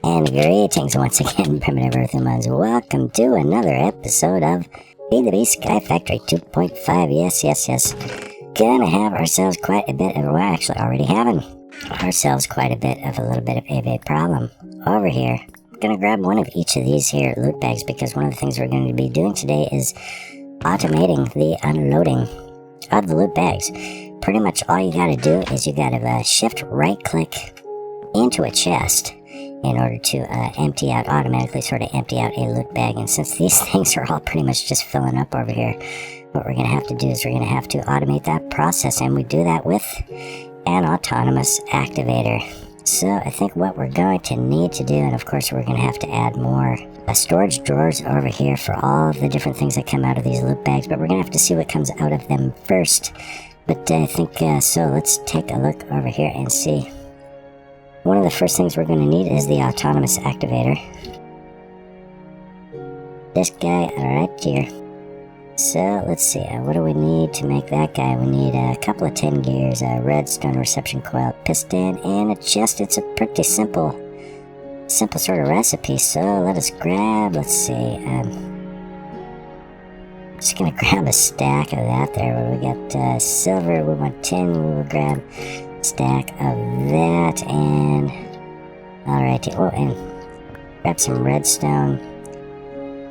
And greetings once again, primitive earthmans. Welcome to another episode of FTB Sky Factory 2.5. Yes. Gonna have ourselves quite a bit of, we're actually already having ourselves quite a bit of a little bit of a problem over here. Gonna grab one of each of these here loot bags because one of the things we're going to be doing today is automating the unloading of the loot bags. Pretty much all you gotta do is you gotta shift right click into a chest in order to automatically empty out a loot bag. And since these things are all pretty much just filling up over here, what we're going to have to do is we're going to have to automate that process, and we do that with an autonomous activator. So I think what we're going to need to do, and of course we're going to have to add more storage drawers over here for all of the different things that come out of these loot bags, but we're going to have to see what comes out of them first. But I think, so let's take a look over here and see. One of the first things we're going to need is the autonomous activator. This guy right here. So let's see, what do we need to make that guy? We need a couple of 10 gears, a redstone reception coil, piston, and a chest. It's a pretty simple sort of recipe. So let us grab, let's see, just gonna grab a stack of that there. We got silver, we want tin, we will grab stack of that, and alrighty. Oh, and grab some redstone.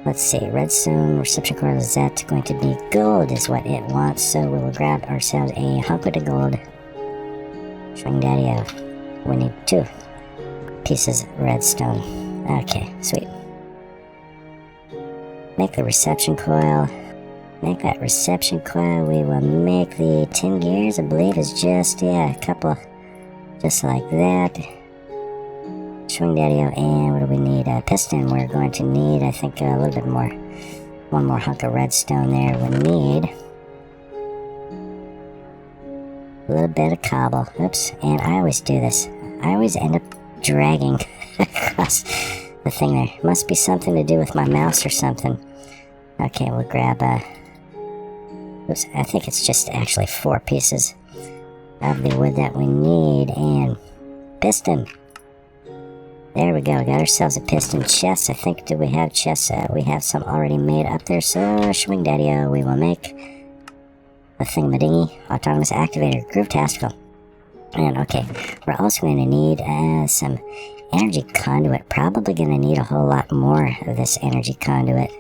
Let's see, redstone reception coil, is that going to be gold is what it wants, so we will grab ourselves a hunk of the gold. Swing daddy out. We need 2 pieces of redstone. Okay, sweet. Make the reception coil. Make that reception coil. We will make the 10 gears, I believe is just, a couple, just like that. Swing daddy out, and what do we need? A piston. We're going to need, I think, a little bit more. One more hunk of redstone there. We need a little bit of cobble. Oops, and I always do this. I always end up dragging across the thing there. Must be something to do with my mouse or something. Okay, we'll grab oops, I think it's just actually 4 pieces of the wood that we need, and piston. There we go, got ourselves a piston chest. I think, do we have chests? We have some already made up there, so swing daddy-o, we will make a thingamadingy, autonomous activator, groove tastical. And okay, we're also going to need some energy conduit. Probably going to need a whole lot more of this energy conduit.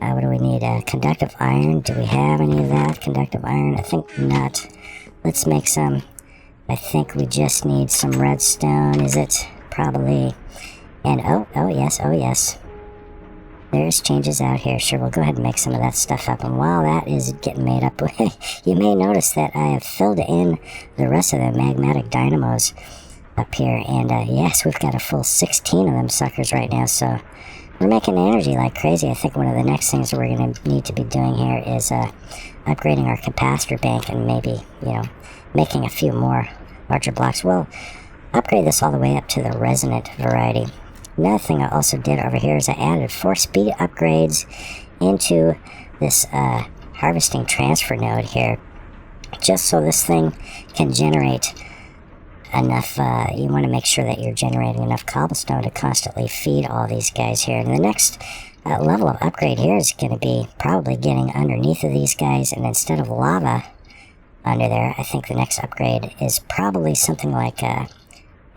What do we need? Conductive iron. Do we have any of that? Conductive iron? I think not. Let's make some. I think we just need some redstone. Is it? Probably. And oh yes. There's changes out here. Sure, we'll go ahead and make some of that stuff up. And while that is getting made up, you may notice that I have filled in the rest of the magmatic dynamos up here. And yes, we've got a full 16 of them suckers right now. So we're making energy like crazy. I think one of the next things we're going to need to be doing here is upgrading our capacitor bank and maybe, making a few more larger blocks. We'll upgrade this all the way up to the resonant variety. Another thing I also did over here is I added 4 speed upgrades into this harvesting transfer node here, just so this thing can generate enough. You want to make sure that you're generating enough cobblestone to constantly feed all these guys here. And the next level of upgrade here is going to be probably getting underneath of these guys, and instead of lava under there, I think the next upgrade is probably something like a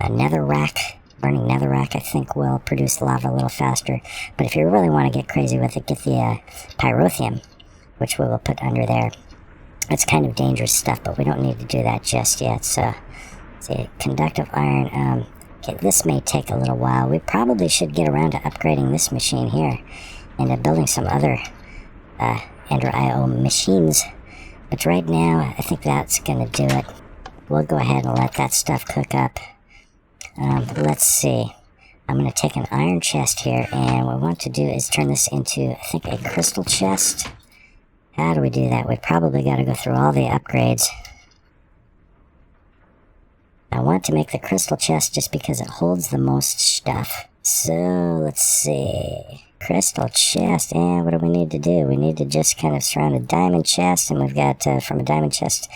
netherrack. Burning netherrack, I think, will produce lava a little faster. But if you really want to get crazy with it, get the pyrotheum, which we will put under there. It's kind of dangerous stuff, but we don't need to do that just yet. So, let's see, conductive iron. Okay, this may take a little while. We probably should get around to upgrading this machine here and building some other Ender IO machines. But right now, I think that's going to do it. We'll go ahead and let that stuff cook up. Let's see. I'm going to take an iron chest here, and what we want to do is turn this into, I think, a crystal chest. How do we do that? We probably got to go through all the upgrades. I want to make the crystal chest just because it holds the most stuff. So, let's see. Crystal chest, and what do we need to do? We need to just kind of surround a diamond chest, and we've got, from a diamond chest,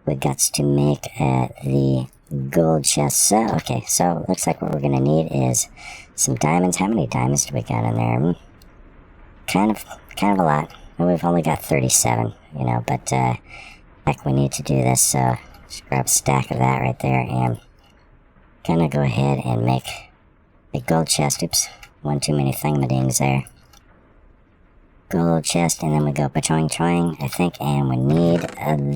we've got to make the gold chest. So, okay, so looks like what we're gonna need is some diamonds. How many diamonds do we got in there? Kind of a lot. We've only got 37, you know, but heck, we need to do this, so just grab a stack of that right there, and gonna go ahead and make a gold chest. Oops, one too many thingamadings there. Gold chest, and then we go ba-choing-choing, I think, and we need can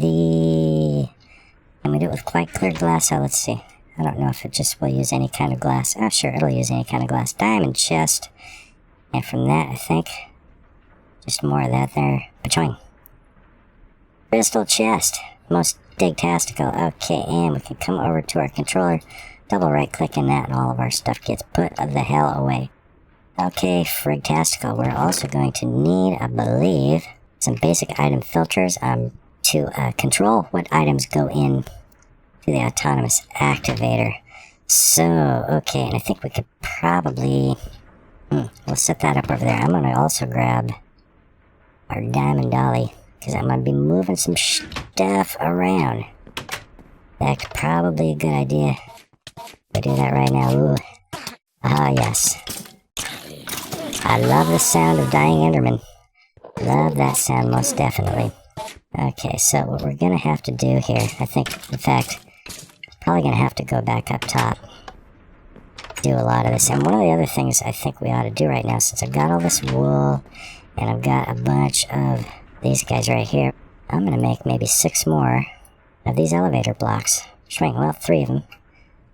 we do it with quite clear glass? Oh, let's see. I don't know if it just will use any kind of glass. Oh, sure, it'll use any kind of glass. Diamond chest, and from that, I think, just more of that there. Ba-choing. Crystal chest. Most digtastical. Okay, and we can come over to our controller, double right click in that, and all of our stuff gets put the hell away. Okay, frigtastical. We're also going to need, I believe, some basic item filters to control what items go in to the autonomous activator. So, okay, and I think we could probably, we'll set that up over there. I'm going to also grab our diamond dolly, because I'm going to be moving some stuff around. In fact, probably a good idea to do that right now. Ooh. Ah, yes. I love the sound of dying Enderman. Love that sound, most definitely. Okay, so what we're going to have to do here, I think, in fact, probably going to have to go back up top. Do a lot of this. And one of the other things I think we ought to do right now, since I've got all this wool, and I've got a bunch of these guys right here, I'm going to make maybe 6 more of these elevator blocks. Shrink, well, 3 of them.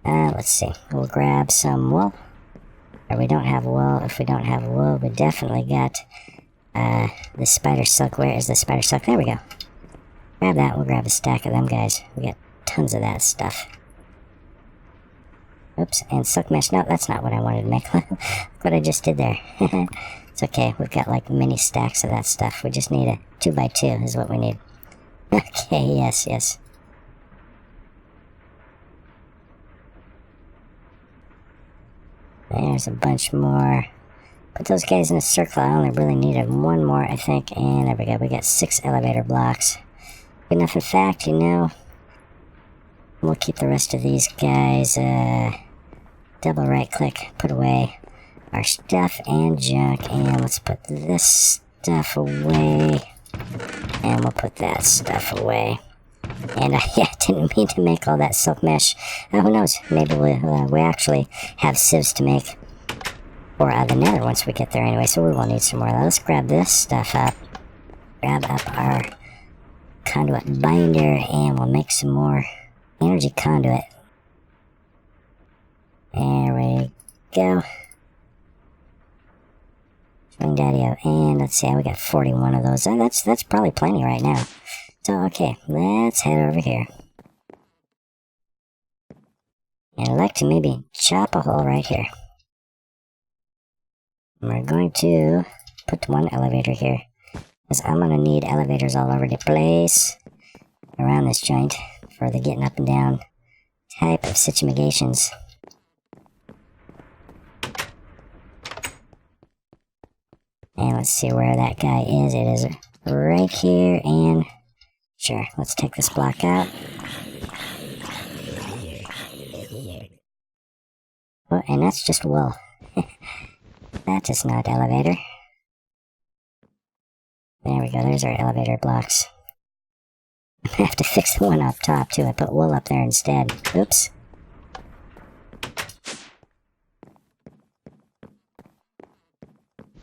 Let's see. We'll grab some wool. Or we don't have wool. If we don't have wool, we definitely got the spider silk. Where is the spider silk? There we go. Grab that. We'll grab a stack of them guys. We got tons of that stuff. Oops. And silk mesh. No, that's not what I wanted to make. Look what I just did there. It's okay. We've got like mini stacks of that stuff. We just need a 2x2 is what we need. Okay. Yes, yes. There's a bunch more. Put those guys in a circle. I only really needed 1 more, I think. And there we go. We got 6 elevator blocks. Good enough. In fact, you know, we'll keep the rest of these guys. Double right click. Put away our stuff and junk. And let's put this stuff away. And we'll put that stuff away. And yeah, didn't mean to make all that silk mesh. Who knows? Maybe we actually have sieves to make for the nether once we get there anyway, so we will need some more. Let's grab this stuff up. Grab up our conduit binder, and we'll make some more energy conduit. There we go. Swing daddy-o. And let's see, we got 41 of those. That's probably plenty right now. So, okay, let's head over here. And I'd like to maybe chop a hole right here. And we're going to put 1 elevator here, because I'm going to need elevators all over the place around this joint for the getting up and down type of situations. And let's see where that guy is. It is right here, and sure, let's take this block out. Oh, and that's just wool. That is not elevator. There we go, there's our elevator blocks. I have to fix the one up top too. I put wool up there instead. Oops.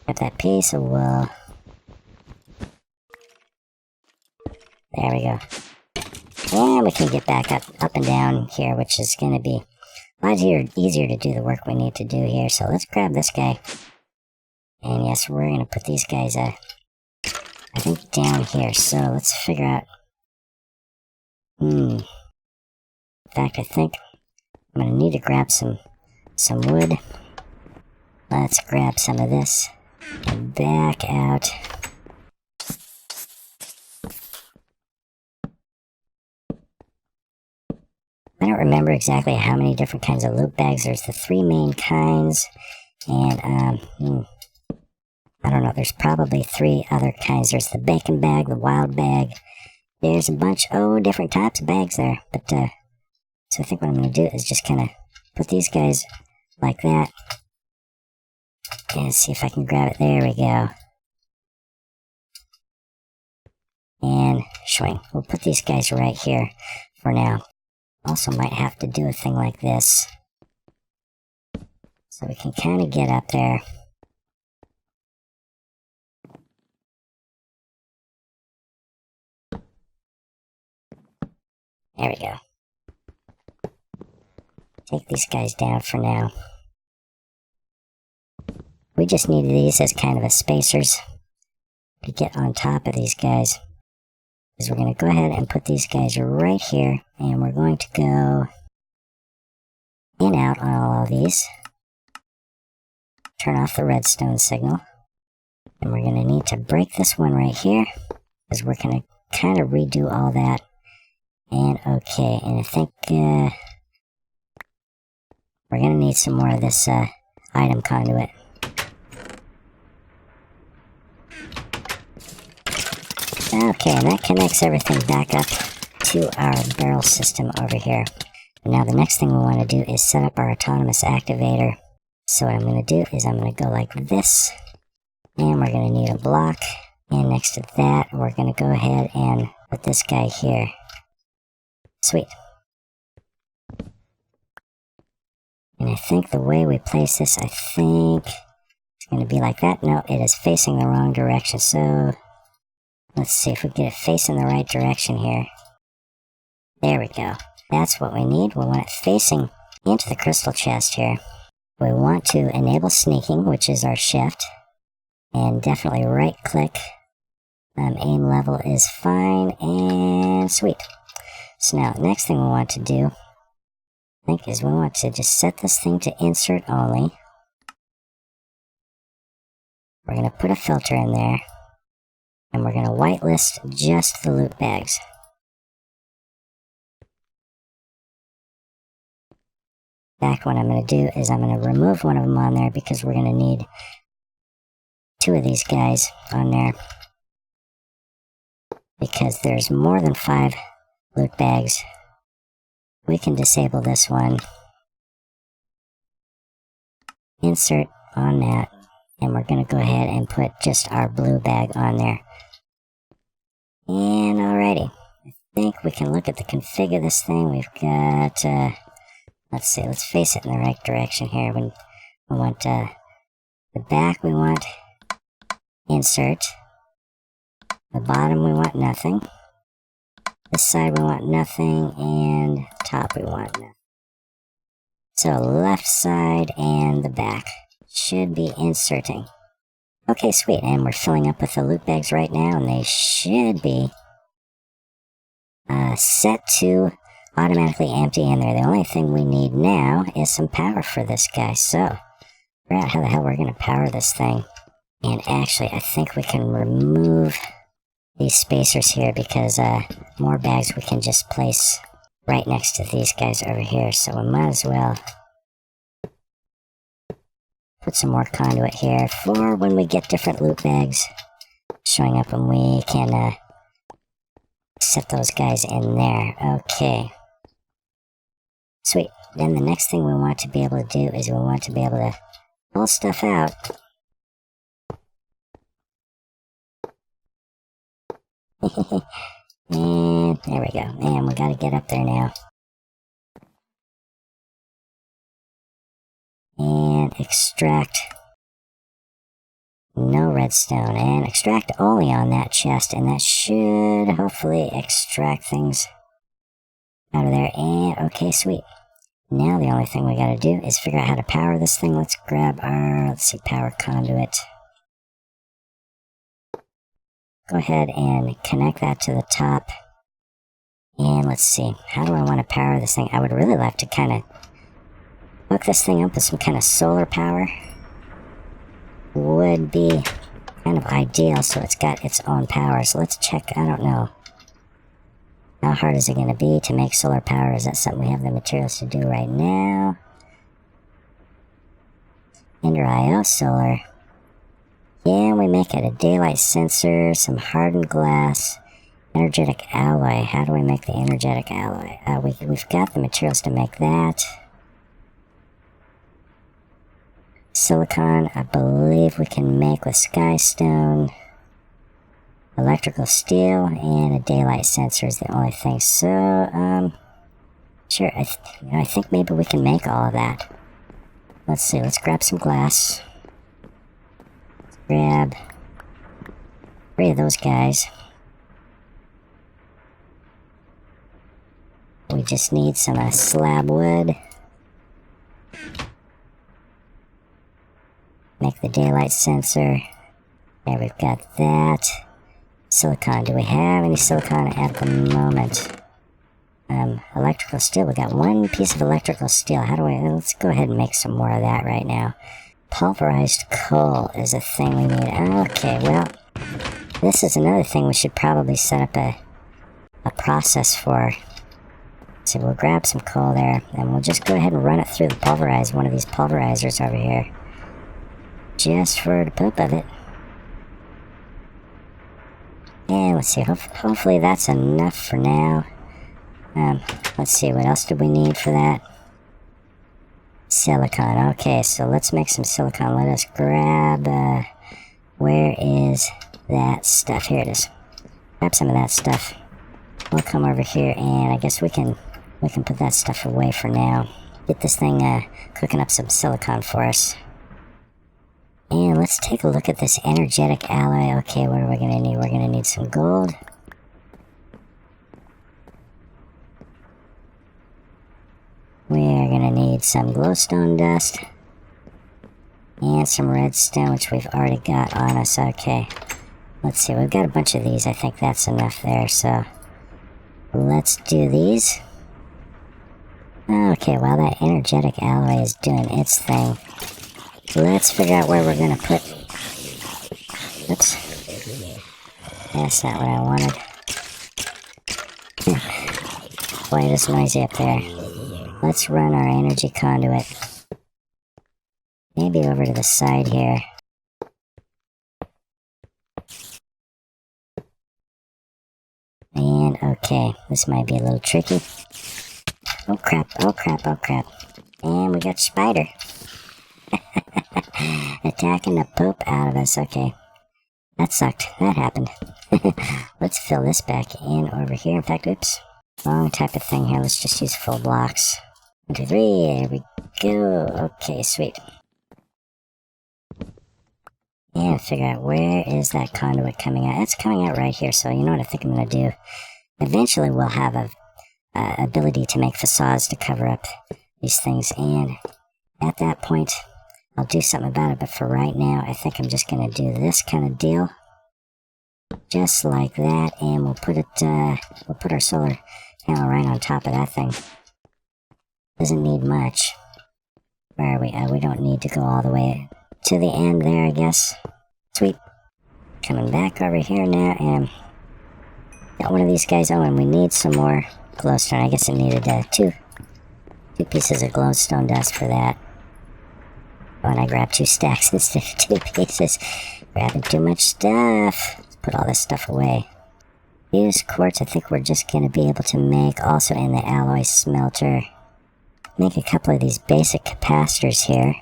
Got that piece of wool. There we go. And we can get back up and down here, which is going to be a lot easier to do the work we need to do here. So let's grab this guy. And yes, we're going to put these guys, I think, down here. So let's figure out... In fact, I think I'm going to need to grab some wood. Let's grab some of this and back out. I don't remember exactly how many different kinds of loot bags. There's the 3 main kinds, and I don't know, there's probably 3 other kinds. There's the bacon bag, the wild bag. There's a bunch, different types of bags there, but So I think what I'm going to do is just kind of put these guys like that. And see if I can grab it. There we go. And swing. We'll put these guys right here for now. Also might have to do a thing like this. So we can kind of get up there. There we go. Take these guys down for now. We just needed these as kind of a spacers to get on top of these guys. Because we're going to go ahead and put these guys right here. And we're going to go in out on all of these. Turn off the redstone signal. And we're going to need to break this one right here. Because we're going to kind of redo all that. And okay, and I think we're going to need some more of this item conduit. Okay, and that connects everything back up to our barrel system over here. Now the next thing we want to do is set up our autonomous activator. So what I'm going to do is I'm going to go like this. And we're going to need a block. And next to that, we're going to go ahead and put this guy here. Sweet. And I think the way we place this, I think it's going to be like that. No, it is facing the wrong direction. So let's see if we get it facing the right direction here. There we go. That's what we need. We want it facing into the crystal chest here. We want to enable sneaking, which is our shift. And definitely right click. Aim level is fine and sweet. So now the next thing we want to do, I think, is we want to just set this thing to insert only. We're going to put a filter in there. And we're going to whitelist just the loot bags. In fact, what I'm going to do is I'm going to remove one of them on there because we're going to need 2 of these guys on there. Because there's more than 5 loot bags. We can disable this one. Insert on that. And we're going to go ahead and put just our blue bag on there. And alrighty, I think we can look at the config of this thing. We've got, let's see, let's face it in the right direction here. We want the back, we want insert. The bottom, we want nothing. This side, we want nothing. And top, we want nothing. So left side and the back should be inserting. Okay, sweet, and we're filling up with the loot bags right now, and they should be set to automatically empty in there. The only thing we need now is some power for this guy, so figure out how the hell we're going to power this thing. And actually, I think we can remove these spacers here, because more bags we can just place right next to these guys over here, so we might as well put some more conduit here for when we get different loot bags showing up, and we can set those guys in there. Okay. Sweet. Then the next thing we want to be able to do is we want to be able to pull stuff out. And there we go. And we gotta get up there now. And extract. No redstone. And extract only on that chest. And that should hopefully extract things out of there. And okay, sweet. Now the only thing we gotta do is figure out how to power this thing. Let's grab our, let's see, power conduit. Go ahead and connect that to the top. And let's see, how do I want to power this thing? I would really like to kind of hook this thing up with some kind of solar power. Would be kind of ideal, so it's got its own power. So let's check, I don't know. How hard is it going to be to make solar power? Is that something we have the materials to do right now? Ender IO solar. Yeah, we make it a daylight sensor, some hardened glass, Energetic alloy. How do we make the energetic alloy? We've got the materials to make that. Silicon, I believe we can make with skystone. Electrical steel and a daylight sensor is the only thing. So, sure, I think maybe we can make all of that. Let's see, let's grab some glass. Let's grab 3 of those guys. We just need some slab wood. Make the daylight sensor. There, we've got that. Silicon. Do we have any silicon at the moment? Electrical steel. We got 1 piece of electrical steel. How do we... Let's go ahead and make some more of that right now. Pulverized coal is a thing we need. Okay, well, this is another thing we should probably set up a process for. So we'll grab some coal there, and we'll just go ahead and run it through one of these pulverizers over here. Just for the poop of it. And let's see, hopefully that's enough for now. Let's see, what else did we need for that? Silicon. Okay, so let's make some silicon. Let us grab, where is that stuff? Here it is. Grab some of that stuff. We'll come over here, and I guess we can put that stuff away for now. Get this thing, cooking up some silicon for us. And let's take a look at this energetic alloy. Okay, what are we going to need? We're going to need some gold. We're going to need some glowstone dust. And some redstone, which we've already got on us. Okay, let's see. We've got a bunch of these. I think that's enough there. So, let's do these. Okay, while that energetic alloy is doing its thing, let's figure out where we're going to put... Oops. That's not what I wanted. Boy, it is noisy up there. Let's run our energy conduit. Maybe over to the side here. And, okay, this might be a little tricky. Oh crap, oh crap, oh crap. And we got spider. Attacking the poop out of us. Okay. That sucked. That happened. Let's fill this back in over here. In fact, oops. Wrong type of thing here. Let's just use full blocks. 1, 2, 3. There we go. Okay, sweet. And figure out where is that conduit coming out. It's coming out right here. So you know what I think I'm going to do? Eventually we'll have a ability to make facades to cover up these things. And at that point, I'll do something about it, but for right now, I think I'm just going to do this kind of deal. Just like that, and we'll put our solar panel right on top of that thing. Doesn't need much. Where are we? We don't need to go all the way to the end there, I guess. Sweet. Coming back over here now, and got one of these guys. Oh, and we need some more glowstone. I guess it needed two pieces of glowstone dust for that. Oh, and I grabbed 2 stacks instead of 2 pieces. Grabbing too much stuff. Let's put all this stuff away. Fused quartz, I think we're just going to be able to make also in the alloy smelter. Make a couple of these basic capacitors here.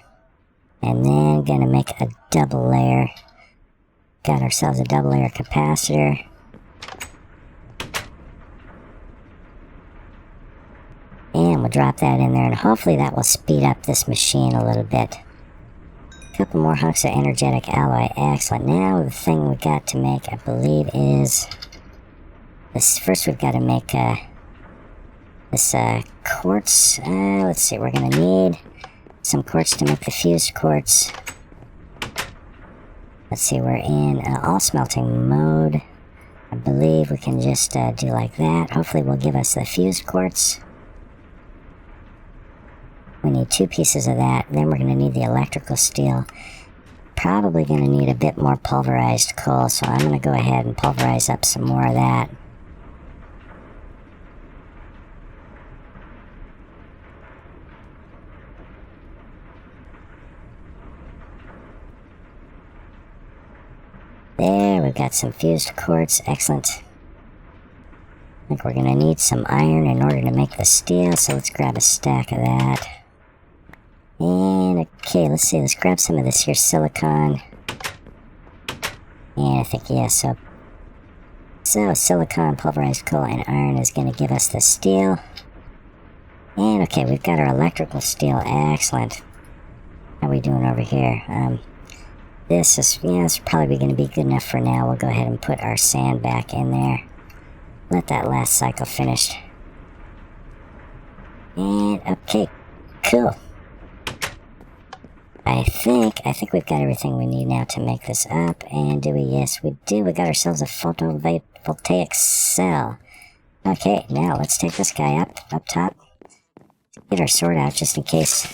And then going to make a double layer. Got ourselves a double layer capacitor. And we'll drop that in there, and hopefully that will speed up this machine a little bit. Couple more hunks of energetic alloy. Excellent. Now the thing we got to make, I believe, is this. First we've got to make this quartz. Let's see, we're going to need some quartz to make the fused quartz. Let's see, we're in all smelting mode. I believe we can just do like that. Hopefully will give us the fused quartz. We need 2 pieces of that. Then we're going to need the electrical steel. Probably going to need a bit more pulverized coal, so I'm going to go ahead and pulverize up some more of that. There, we've got some fused quartz. Excellent. think we're gonna need some iron in order to make the steel, so let's grab a stack of that. And okay, let's see, let's grab some of this here silicon. And I think, yeah, so silicon, pulverized coal, and iron is gonna give us the steel. And okay, we've got our electrical steel, excellent. How are we doing over here? This is, it's probably gonna be good enough for now. We'll go ahead and put our sand back in there. Let that last cycle finish. And okay, cool. I think we've got everything we need now to make this up. And do we? Yes, we do. We got ourselves a photovoltaic cell. Okay, now let's take this guy up top. Get our sword out just in case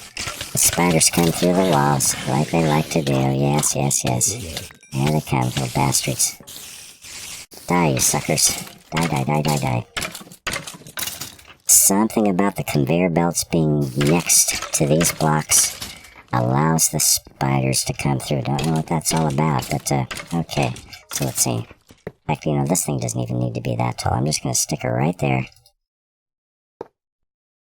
the spiders come through the walls like they like to do. Yes, yes, yes. There they come, little bastards. Die, you suckers. Die, die, die, die, die. Something about the conveyor belts being next to these blocks allows the spiders to come through. Don't know what that's all about, but okay. So let's see. In fact, this thing doesn't even need to be that tall. I'm just going to stick her right there.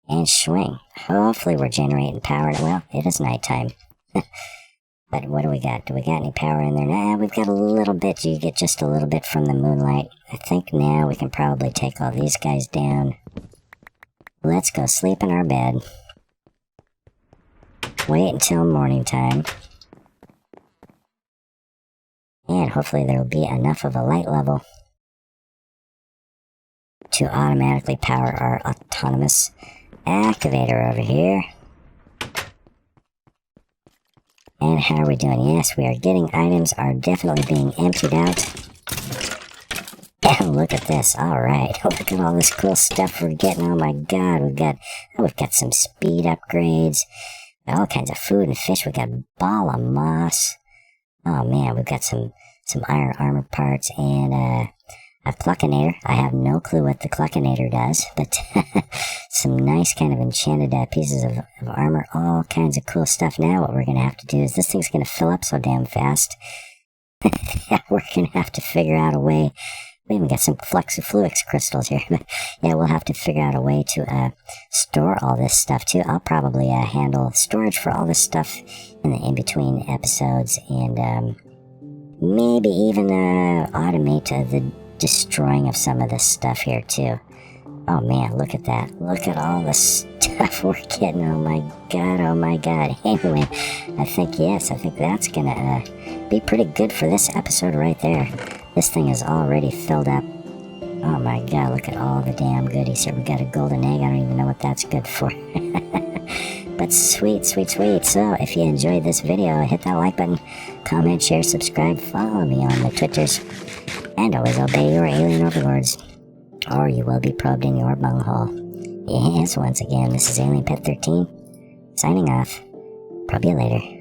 And swing. Hopefully we're generating power. Well, it is nighttime. But what do we got? Do we got any power in there? Nah, we've got a little bit. You get just a little bit from the moonlight. I think now we can probably take all these guys down. Let's go sleep in our bed. Wait until morning time. And hopefully there will be enough of a light level to automatically power our autonomous activator over here. And how are we doing? Yes, we are getting items, are definitely being emptied out. And look at this. Alright, look at all this cool stuff we're getting. Oh my god, we've got some speed upgrades. All kinds of food and fish. We got a ball of moss. Oh man, we've got some iron armor parts and a Cluckinator. I have no clue what the Cluckinator does, but some nice kind of enchanted pieces of armor. All kinds of cool stuff. Now what we're going to have to do is, this thing's going to fill up so damn fast. We're going to have to figure out a way. We even got some fluix crystals here. But yeah, we'll have to figure out a way to store all this stuff too. I'll probably handle storage for all this stuff in the in-between episodes, and maybe even automate the destroying of some of this stuff here too. Oh man, look at that. Look at all the stuff we're getting. Oh my god, oh my god. Anyway, I think that's gonna be pretty good for this episode right there. This thing is already filled up. Oh my god, look at all the damn goodies here. We got a golden egg. I don't even know what that's good for. But sweet, sweet, sweet. So if you enjoyed this video, hit that like button, comment, share, subscribe, follow me on the Twitters, and always obey your alien overlords, or you will be probed in your bunghole. Yes, once again, this is Alien Pet 13, signing off. Probe you later.